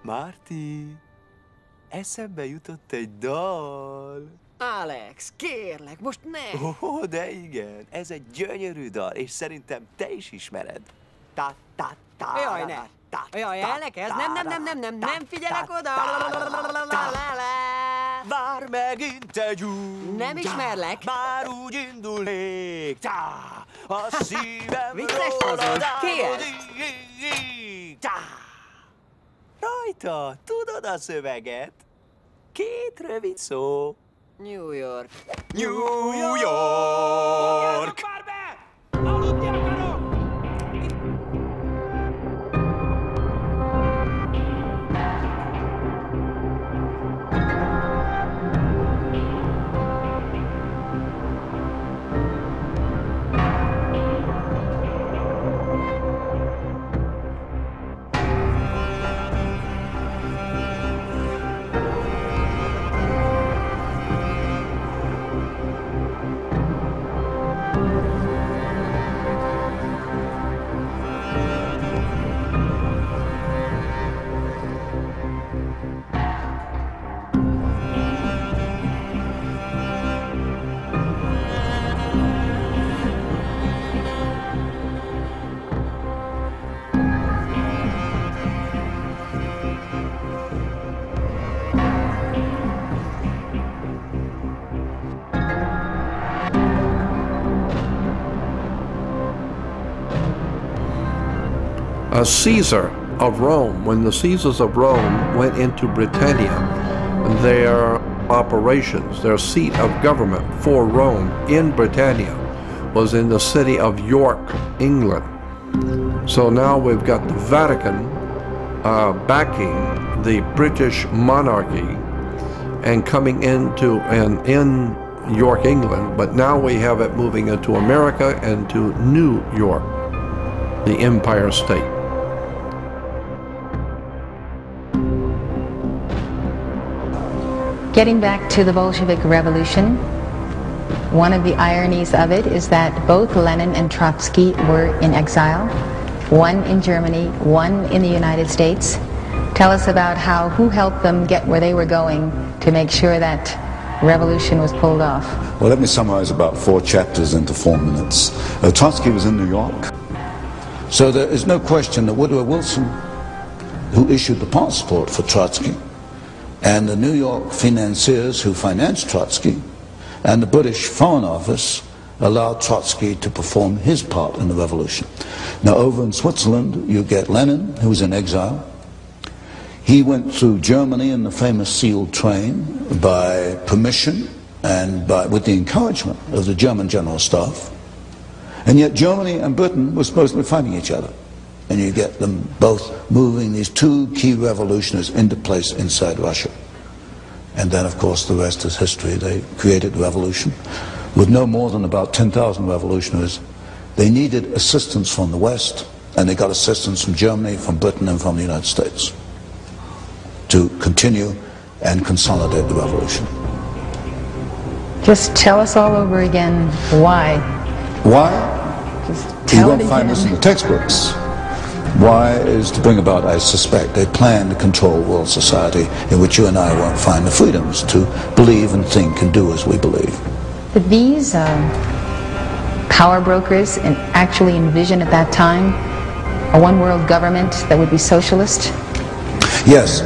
Marty, eszembe jutott egy dal. Alex, kérlek, most ne! Oh, de igen, ez egy gyönyörű dal, és szerintem te is ismered. Jaj, ne! Jaj, elkezdz! Nem figyelek oda! Vár megint egy út! Nem ismerlek! Már úgy indulnék! A szívem vicces fazon! Ki ez? Rajta, tudod a szöveget? Két rövid szó. New York. New York! Már be! Aludni akarok! Caesar of Rome, when the Caesars of Rome went into Britannia, their operations, their seat of government for Rome in Britannia was in the city of York, England. So now we've got the Vatican backing the British monarchy and coming into in York, England, but now we have it moving into America and to New York, the Empire State. Getting back to the Bolshevik Revolution, one of the ironies of it is that both Lenin and Trotsky were in exile, one in Germany, one in the United States. Tell us about who helped them get where they were going to make sure that revolution was pulled off. Well, let me summarize about 4 chapters into 4 minutes. Trotsky was in New York, so there is no question that Woodrow Wilson, who issued the passport for Trotsky, and the New York financiers who financed Trotsky, and the British Foreign Office allowed Trotsky to perform his part in the revolution. Now over in Switzerland you get Lenin, who was in exile. He went through Germany in the famous sealed train by permission and with the encouragement of the German General Staff. And yet Germany and Britain were supposed to be fighting each other. And you get them both moving these 2 key revolutionaries into place inside Russia. And then of course the rest is history. They created the revolution with no more than about 10,000 revolutionaries. They needed assistance from the West, and they got assistance from Germany, from Britain, and from the United States to continue and consolidate the revolution. Just tell us all over again why. Why? Just You tell won't it find again. this in the textbooks. Why is to bring about, I suspect, a plan to control world society in which you and I won't find the freedoms to believe and think and do as we believe. Did these power brokers actually envision at that time a one-world government that would be socialist? Yes.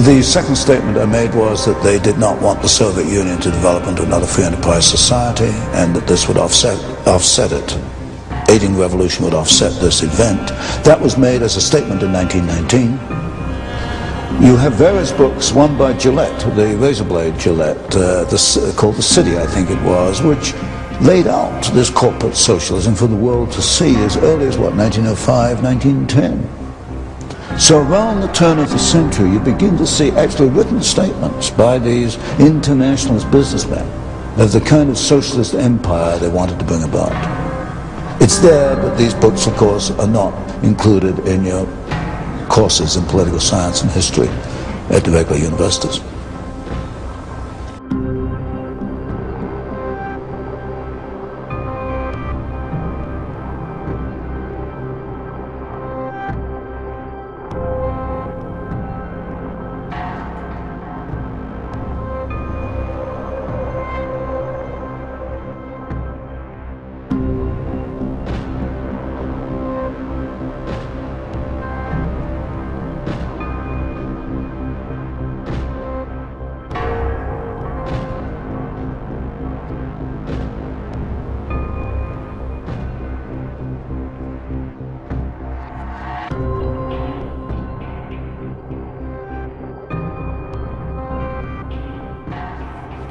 The second statement I made was that they did not want the Soviet Union to develop into another free enterprise society, and that this would offset it. Aiding the revolution would offset this event. That was made as a statement in 1919. You have various books, one by Gillette, the razor blade Gillette, called The City, I think it was, which laid out this corporate socialism for the world to see as early as, 1905, 1910. So around the turn of the century, you begin to see actually written statements by these internationalist businessmen of the kind of socialist empire they wanted to bring about. It's there, but these books, of course, are not included in your courses in political science and history at the regular universities.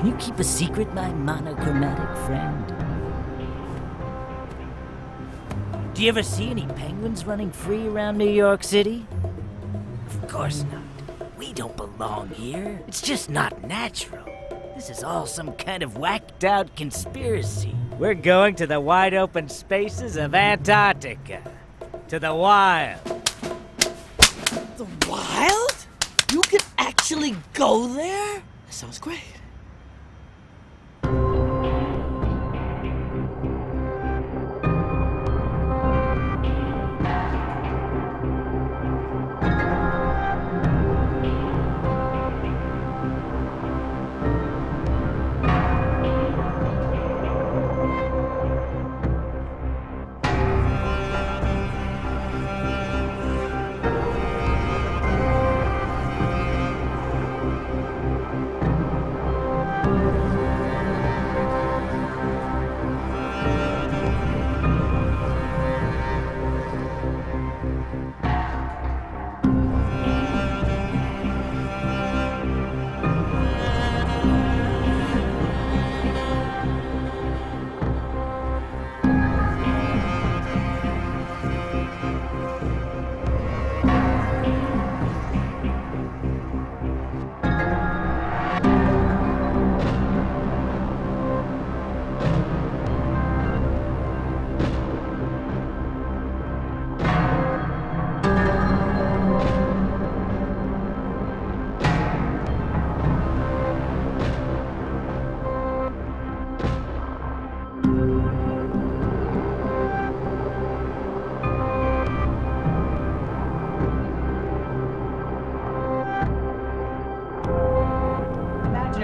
Can you keep a secret, my monochromatic friend? Do you ever see any penguins running free around New York City? Of course not. We don't belong here. It's just not natural. This is all some kind of whacked-out conspiracy. We're going to the wide-open spaces of Antarctica. To the wild. The wild? You can actually go there? That sounds great.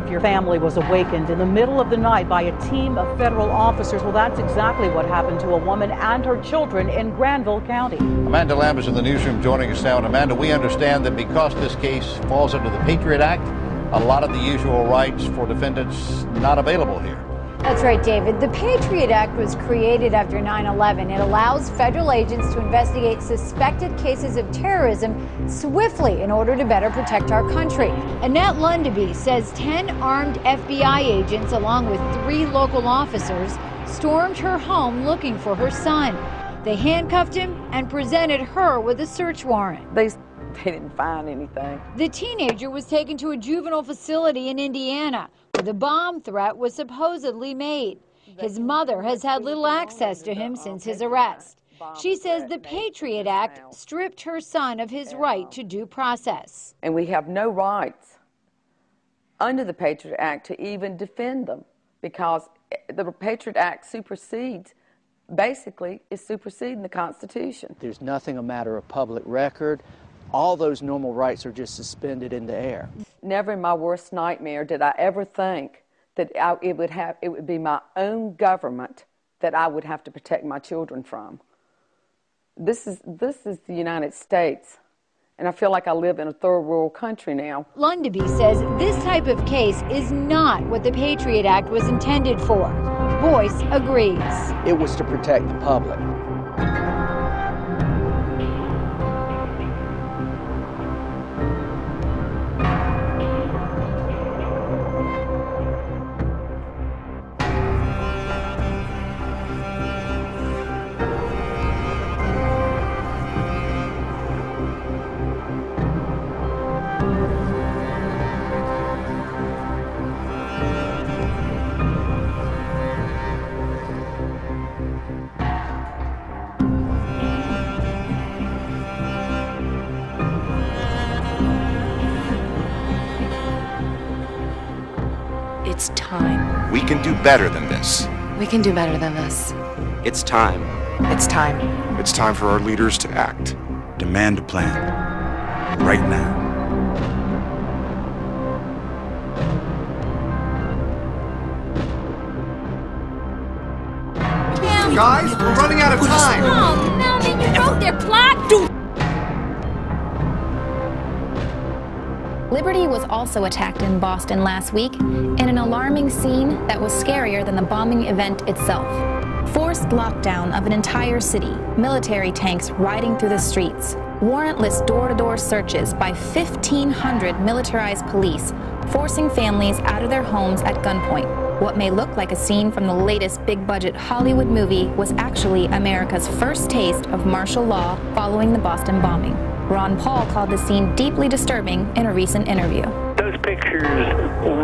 Your family was awakened in the middle of the night by a team of federal officers. Well, that's exactly what happened to a woman and her children in Granville County. Amanda Lamb is in the newsroom joining us now. And Amanda, we understand that because this case falls under the Patriot Act, a lot of the usual rights for defendants not available here. That's right, David. The Patriot Act was created after 9/11. It allows federal agents to investigate suspected cases of terrorism swiftly in order to better protect our country. Annette Lundaby says 10 armed FBI agents, along with 3 local officers, stormed her home looking for her son. They handcuffed him and presented her with a search warrant. They didn't find anything. The teenager was taken to a juvenile facility in Indiana, where the bomb threat was supposedly made. His mother has had little access to him since his arrest. She says the Patriot Act stripped her son of his right to due process. And we have no rights under the Patriot Act to even defend them, because the Patriot Act supersedes, basically, is superseding the Constitution. There's nothing a matter of public record. All those normal rights are just suspended in the air. Never in my worst nightmare did I ever think that it would be my own government that I would have to protect my children from. This is the United States, and I feel like I live in a third world country now. Lundaby says this type of case is not what the Patriot Act was intended for. Boyce agrees. It was to protect the public. It's time. We can do better than this. We can do better than this. It's time. It's time. It's time for our leaders to act. Demand a plan. Right now. Guys, we're running out of time. Oh, Melvin, you wrote their plot? Dude. Liberty was also attacked in Boston last week in an alarming scene that was scarier than the bombing event itself. Forced lockdown of an entire city, military tanks riding through the streets, warrantless door-to-door searches by 1,500 militarized police forcing families out of their homes at gunpoint. What may look like a scene from the latest big-budget Hollywood movie was actually America's first taste of martial law following the Boston bombing. Ron Paul called the scene deeply disturbing in a recent interview. Those pictures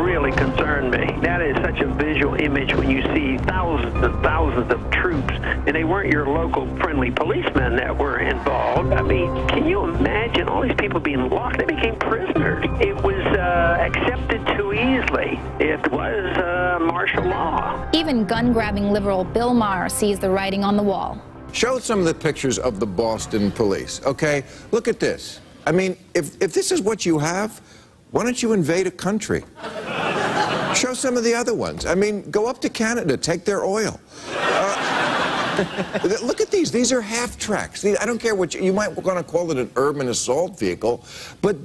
really concern me. That is such a visual image when you see thousands and thousands of troops, and they weren't your local friendly policemen that were involved. I mean, can you imagine all these people being locked? They became prisoners. It was accepted too easily. It was martial law. Even gun-grabbing liberal Bill Maher sees the writing on the wall. Show some of the pictures of the Boston police, okay? Look at this. I mean, if this is what you have, why don't you invade a country? Show some of the other ones. I mean, go up to Canada, take their oil. Look at these. These are half-tracks. I don't care what you might want to call it, an urban assault vehicle, but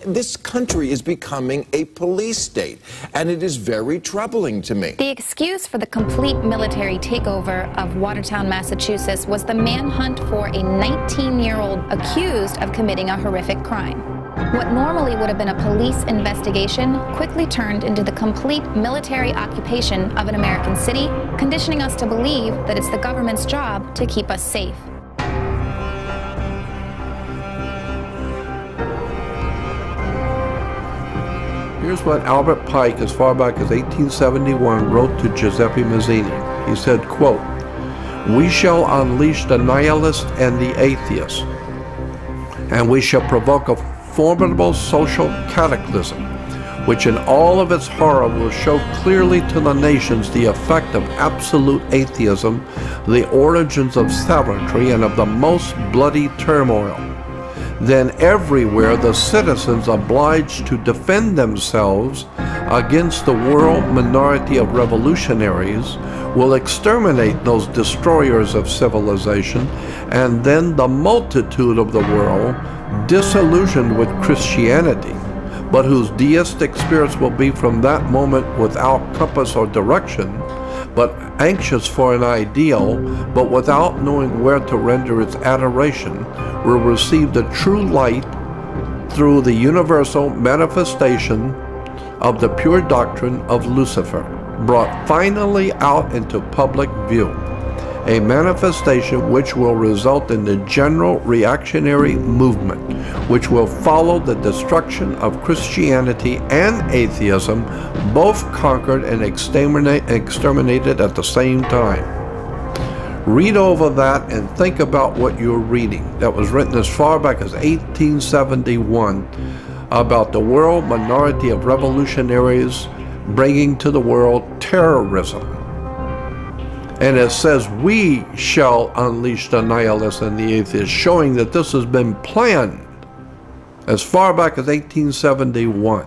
this country is becoming a police state, and it is very troubling to me. The excuse for the complete military takeover of Watertown, Massachusetts was the manhunt for a 19-year-old accused of committing a horrific crime. What normally would have been a police investigation quickly turned into the complete military occupation of an American city, conditioning us to believe that it's the government's job to keep us safe. Here's what Albert Pike, as far back as 1871, wrote to Giuseppe Mazzini. He said, quote, "We shall unleash the nihilist and the atheist, and we shall provoke a formidable social cataclysm, which in all of its horror will show clearly to the nations the effect of absolute atheism, the origins of savagery, and of the most bloody turmoil. Then everywhere the citizens obliged to defend themselves against the world minority of revolutionaries will exterminate those destroyers of civilization, and then the multitude of the world, disillusioned with Christianity, but whose deistic spirits will be from that moment without compass or direction, but anxious for an ideal, but without knowing where to render its adoration, will receive the true light through the universal manifestation of the pure doctrine of Lucifer, brought finally out into public view, a manifestation which will result in the general reactionary movement, which will follow the destruction of Christianity and atheism, both conquered and exterminated at the same time." Read over that and think about what you're reading. That was written as far back as 1871 about the world minority of revolutionaries bringing to the world terrorism. And it says, "We shall unleash the nihilists and the atheists," showing that this has been planned as far back as 1871.